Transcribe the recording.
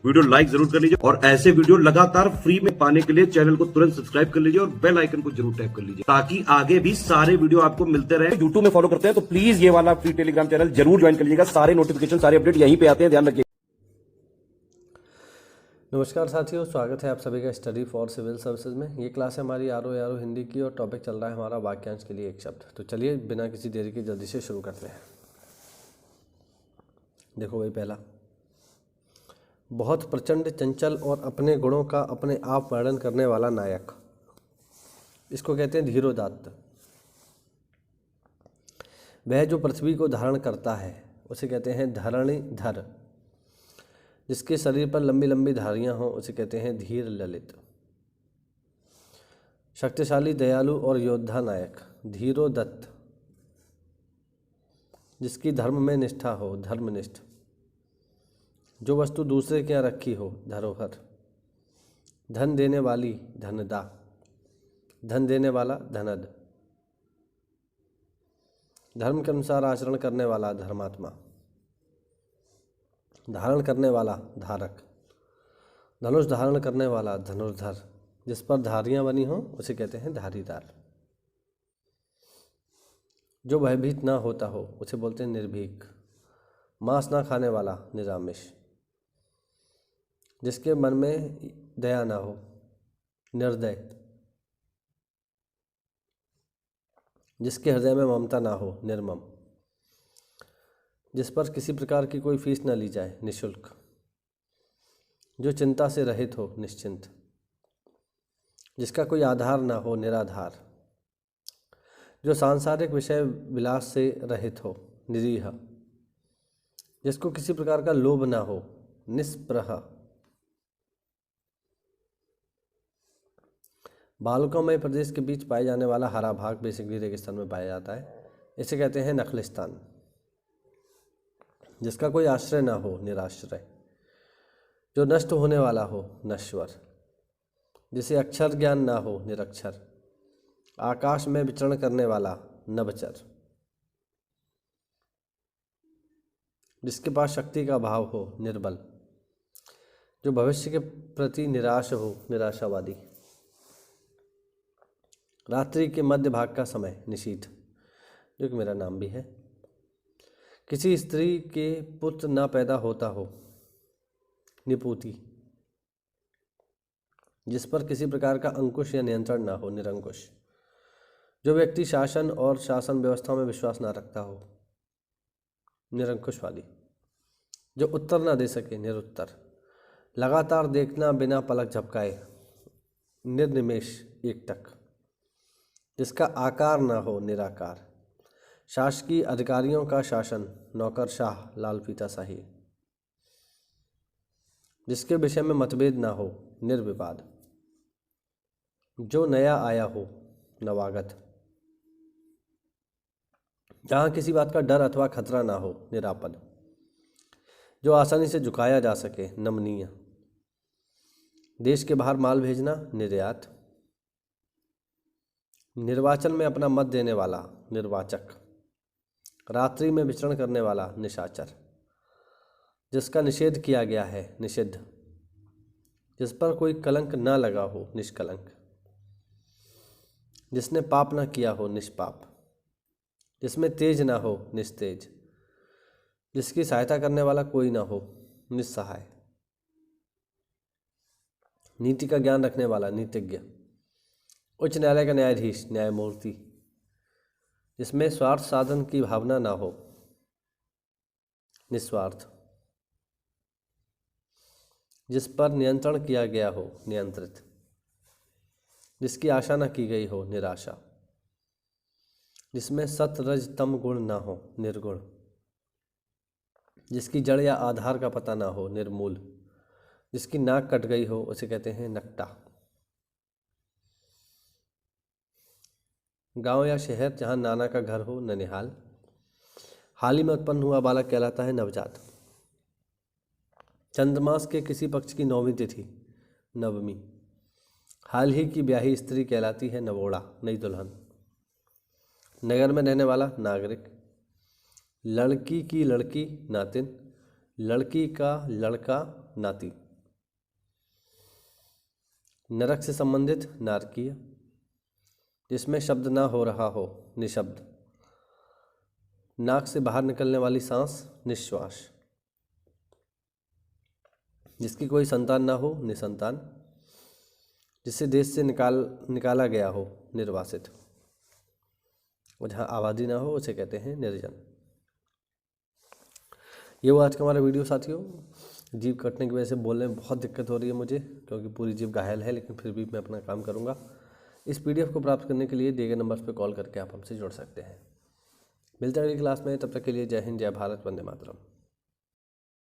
Video like जरूर कर लीजिए और ऐसे वीडियो लगातार फ्री में पाने के लिए चैनल को तुरंत सब्सक्राइब कर लीजिए और बेल आइकन को जरूर टैप कर लीजिए ताकि आगे भी सारे वीडियो आपको मिलते रहे। यूट्यूब में फॉलो करते हैं तो प्लीज ये वाला फ्री टेलीग्राम चैनल जरूर ज्वाइन कर लीजिएगा। सारे नोटिफिकेशन सारे अपडेट यहीं पे आते हैं, ध्यान रखिए। नमस्कार साथियों, स्वागत है आप सभी का स्टडी फॉर सिविल सर्विसेज में। ये क्लास है हमारी आर ओ हिंदी की और टॉपिक चल रहा है हमारा वाक्यांश के लिए एक शब्द। तो चलिए बिना किसी देरी के जल्दी से शुरू करते हैं। देखो भाई, पहला, बहुत प्रचंड, चंचल और अपने गुणों का अपने आप वर्णन करने वाला नायक, इसको कहते हैं धीरोदात्त। वह जो पृथ्वी को धारण करता है उसे कहते हैं धरणीधर। जिसके शरीर पर लंबी लंबी धारियां हों उसे कहते हैं धीर ललित। शक्तिशाली, दयालु और योद्धा नायक, धीरोदत्त। जिसकी धर्म में निष्ठा हो, धर्मनिष्ठ। जो वस्तु दूसरे के यहाँ रखी हो, धरोहर। धन देने वाली, धनदा। धन देने वाला, धनद। धर्म के अनुसार आचरण करने वाला, धर्मात्मा। धारण करने वाला, धारक। धनुष धारण करने वाला, धनुर्धर। जिस पर धारियां बनी हों उसे कहते हैं धारीदार। जो भयभीत ना होता हो उसे बोलते हैं निर्भीक। मांस ना खाने वाला, निरामिष। जिसके मन में दया ना हो, निर्दय। जिसके हृदय में ममता ना हो, निर्मम। जिस पर किसी प्रकार की कोई फीस न ली जाए, निःशुल्क। जो चिंता से रहित हो, निश्चिंत। जिसका कोई आधार ना हो, निराधार। जो सांसारिक विषय विलास से रहित हो, निरीह। जिसको किसी प्रकार का लोभ ना हो, निस्पृह। बालुकामय प्रदेश के बीच पाए जाने वाला हरा भाग बेसिकली रेगिस्तान में पाया जाता है, इसे कहते हैं नखलिस्तान। जिसका कोई आश्रय ना हो, निराश्रय। जो नष्ट होने वाला हो, नश्वर। जिसे अक्षर ज्ञान ना हो, निरक्षर। आकाश में विचरण करने वाला, नभचर। जिसके पास शक्ति का भाव हो, निर्बल। जो भविष्य के प्रति निराश हो, निराशावादी। रात्रि के मध्य भाग का समय, निशीथ, जो कि मेरा नाम भी है। किसी स्त्री के पुत्र ना पैदा होता हो, निपूती। जिस पर किसी प्रकार का अंकुश या नियंत्रण ना हो, निरंकुश। जो व्यक्ति शासन और शासन व्यवस्था में विश्वास ना रखता हो, निरंकुशवादी। जो उत्तर ना दे सके, निरुत्तर। लगातार देखना बिना पलक झपकाए, निर्निमेष, एकटक। जिसका आकार ना हो, निराकार। शासकीय अधिकारियों का शासन, नौकरशाह, लाल फीता शाही। जिसके विषय में मतभेद ना हो, निर्विवाद। जो नया आया हो, नवागत। जहाँ किसी बात का डर अथवा खतरा ना हो, निरापद। जो आसानी से झुकाया जा सके, नमनीय। देश के बाहर माल भेजना, निर्यात। निर्वाचन में अपना मत देने वाला, निर्वाचक। रात्रि में विचरण करने वाला, निशाचर। जिसका निषेध किया गया है, निषिद्ध। जिस पर कोई कलंक ना लगा हो, निष्कलंक। जिसने पाप ना किया हो, निष्पाप। जिसमें तेज ना हो, निस्तेज। जिसकी सहायता करने वाला कोई ना हो, निस्सहाय। नीति का ज्ञान रखने वाला, नीतिज्ञ। उच्च न्यायालय का न्यायाधीश, न्यायमूर्ति। जिसमें स्वार्थ साधन की भावना ना हो, निस्वार्थ। जिस पर नियंत्रण किया गया हो, नियंत्रित। जिसकी आशा न की गई हो, निराशा। जिसमें सत रज तम गुण ना हो, निर्गुण। जिसकी जड़ या आधार का पता ना हो, निर्मूल। जिसकी नाक कट गई हो उसे कहते हैं नकटा। गांव या शहर जहां नाना का घर हो, ननिहाल। हाल ही में उत्पन्न हुआ बालक कहलाता है नवजात। चंद्रमास के किसी पक्ष की 9वीं तिथि, नवमी। हाल ही की ब्याही स्त्री कहलाती है नवोड़ा, नई दुल्हन। नगर में रहने वाला, नागरिक। लड़की की लड़की, नातिन। लड़की का लड़का, नाती। नरक से संबंधित नारकीय, जिसमें शब्द ना हो रहा हो निशब्द, नाक से बाहर निकलने वाली सांस निश्वास, जिसकी कोई संतान ना हो निसंतान, जिसे देश से निकाला गया हो निर्वासित, और जहाँ आबादी ना हो उसे कहते हैं निर्जन। ये वो आज का हमारा वीडियो साथियों। जीभ कटने की वजह से बोलने में बहुत दिक्कत हो रही है मुझे, क्योंकि पूरी जीभ घायल है, लेकिन फिर भी मैं अपना काम करूँगा। इस PDF को प्राप्त करने के लिए दिए गए नंबर्स पर कॉल करके आप हमसे जुड़ सकते हैं। मिलते हैं अगली क्लास में, तब तक के लिए जय हिंद, जय भारत, वंदे मातरम।